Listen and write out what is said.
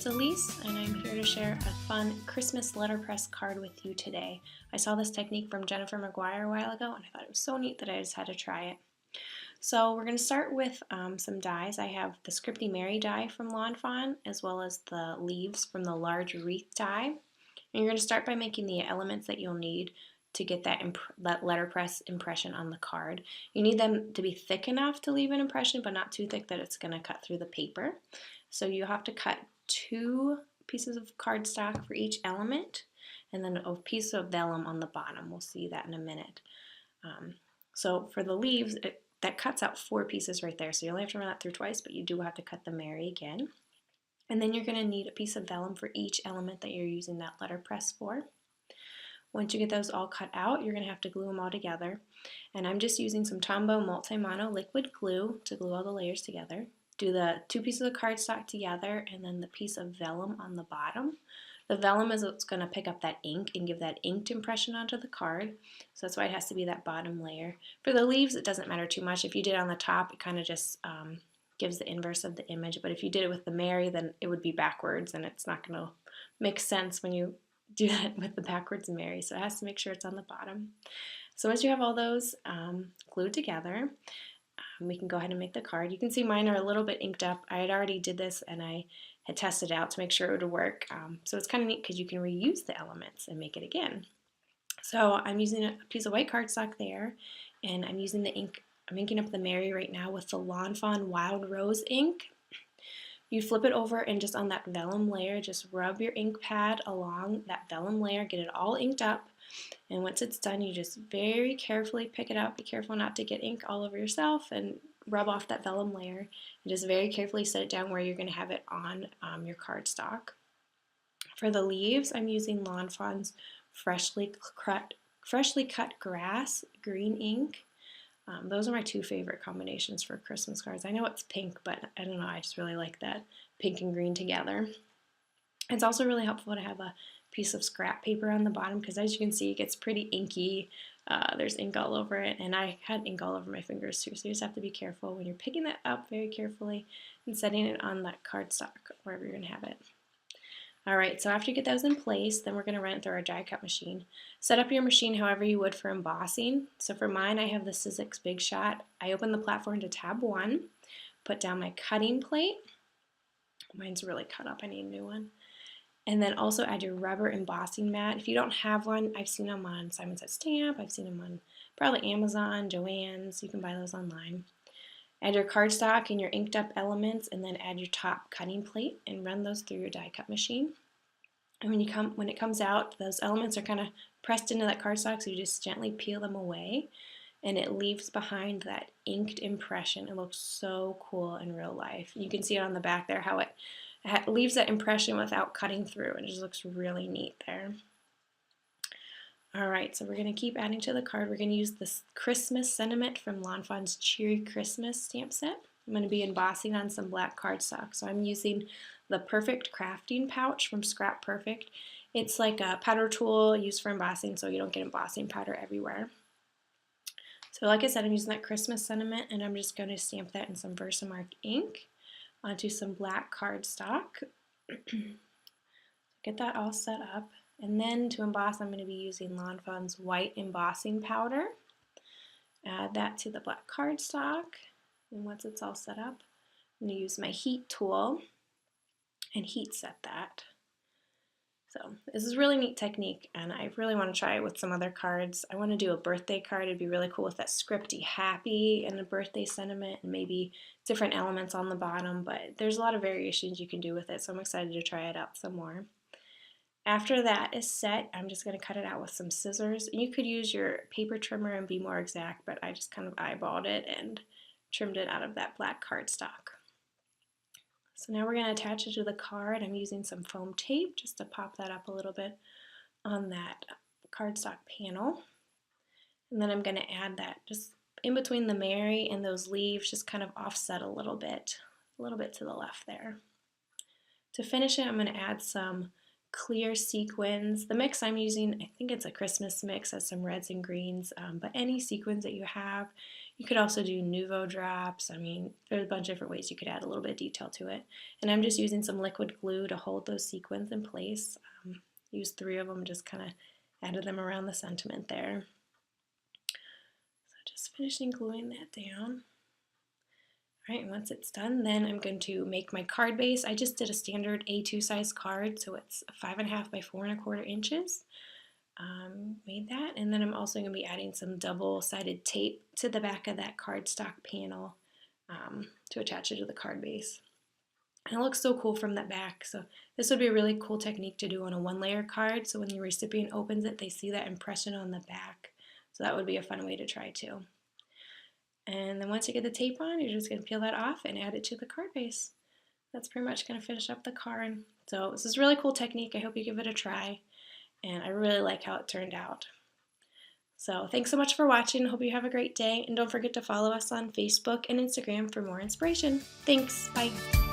it's Elise, and I'm here to share a fun Christmas letterpress card with you today. I saw this technique from Jennifer McGuire a while ago, and I thought it was so neat that I just had to try it. So we're going to start with some dies. I have the Scripty Mary die from Lawn Fawn, as well as the leaves from the large wreath die. And you're going to start by making the elements that you'll need to get that letterpress impression on the card. You need them to be thick enough to leave an impression, but not too thick that it's going to cut through the paper. So you have to cut 2 pieces of cardstock for each element, and then a piece of vellum on the bottom. We'll see that in a minute. So for the leaves, that cuts out 4 pieces right there. So you only have to run that through twice, but you do have to cut the Mary again. And then you're going to need a piece of vellum for each element that you're using that letterpress for. Once you get those all cut out, you're going to have to glue them all together. And I'm just using some Tombow Multi-Mono liquid glue to glue all the layers together. Do the 2 pieces of cardstock together and then the piece of vellum on the bottom. The vellum is what's going to pick up that ink and give that inked impression onto the card. So that's why it has to be that bottom layer. For the leaves, it doesn't matter too much. If you did it on the top, it kind of just gives the inverse of the image. But if you did it with the Mary, then it would be backwards, and it's not going to make sense when you do that with the backwards Mary. So it has to make sure it's on the bottom. So once you have all those glued together, we can go ahead and make the card. You can see mine are a little bit inked up. I had already did this and I had tested out to make sure it would work. So it's kind of neat because you can reuse the elements and make it again. So I'm using a piece of white cardstock there, and I'm using the ink. I'm inking up the Mary right now with the Lawn Fawn Wild Rose ink. You flip it over and just on that vellum layer, just rub your ink pad along that vellum layer, get it all inked up. And once it's done, you just very carefully pick it up. Be careful not to get ink all over yourself and rub off that vellum layer. And just very carefully set it down where you're going to have it on your cardstock. For the leaves, I'm using Lawn Fawn's freshly cut grass green ink. Those are my 2 favorite combinations for Christmas cards. I know it's pink, but I don't know, I just really like that pink and green together. It's also really helpful to have a piece of scrap paper on the bottom because, as you can see, it gets pretty inky. There's ink all over it, and I had ink all over my fingers too, so you just have to be careful when you're picking that up very carefully and setting it on that cardstock, wherever you're going to have it. Alright, so after you get those in place, then we're going to run it through our die cut machine. Set up your machine however you would for embossing. So for mine, I have the Sizzix Big Shot. I open the platform to tab 1, put down my cutting plate. Mine's really cut up, I need a new one. And then also add your rubber embossing mat. If you don't have one, I've seen them on Simon Says Stamp, I've seen them on probably Amazon, Joann's, you can buy those online. Add your cardstock and your inked up elements, and then add your top cutting plate and run those through your die cut machine. And when it comes out, those elements are kind of pressed into that cardstock, so you just gently peel them away, and it leaves behind that inked impression. It looks so cool in real life. You can see it on the back there how it leaves that impression without cutting through. It just looks really neat there. Alright, so we're going to keep adding to the card. We're going to use this Christmas sentiment from Lawn Fawn's Cheery Christmas stamp set. I'm going to be embossing on some black cardstock. So I'm using the Perfect Crafting Pouch from Scrap Perfect. It's like a powder tool used for embossing, so you don't get embossing powder everywhere. So like I said, I'm using that Christmas sentiment, and I'm just going to stamp that in some Versamark ink onto some black cardstock. Get that all set up. And then to emboss, I'm going to be using Lawn Fawn's white embossing powder. Add that to the black cardstock. And once it's all set up, I'm going to use my heat tool and heat set that. So this is a really neat technique, and I really want to try it with some other cards. I want to do a birthday card. It'd be really cool with that scripty happy and a birthday sentiment and maybe different elements on the bottom, but there's a lot of variations you can do with it, so I'm excited to try it out some more. After that is set, I'm just going to cut it out with some scissors. You could use your paper trimmer and be more exact, but I just kind of eyeballed it and trimmed it out of that black cardstock. So now we're going to attach it to the card. I'm using some foam tape just to pop that up a little bit on that cardstock panel. And then I'm going to add that just in between the Mary and those leaves, just kind of offset a little bit to the left there. To finish it, I'm going to add some clear sequins. The mix I'm using, I think it's a Christmas mix, has some reds and greens, but any sequins that you have. You could also do Nouveau drops. I mean, there's a bunch of different ways you could add a little bit of detail to it. And I'm just using some liquid glue to hold those sequins in place. Used 3 of them, just kind of added them around the sentiment there. So just finishing gluing that down. All right, and once it's done, then I'm going to make my card base. I just did a standard A2 size card, so it's 5.5 by 4.25 inches. Made that, and then I'm also going to be adding some double-sided tape to the back of that cardstock panel to attach it to the card base. And it looks so cool from that back, so this would be a really cool technique to do on a 1-layer card, so when the recipient opens it, they see that impression on the back. So that would be a fun way to try too. And then once you get the tape on, you're just going to peel that off and add it to the card base. That's pretty much going to finish up the card. So this is a really cool technique. I hope you give it a try. And I really like how it turned out. So thanks so much for watching. Hope you have a great day. And don't forget to follow us on Facebook and Instagram for more inspiration. Thanks. Bye.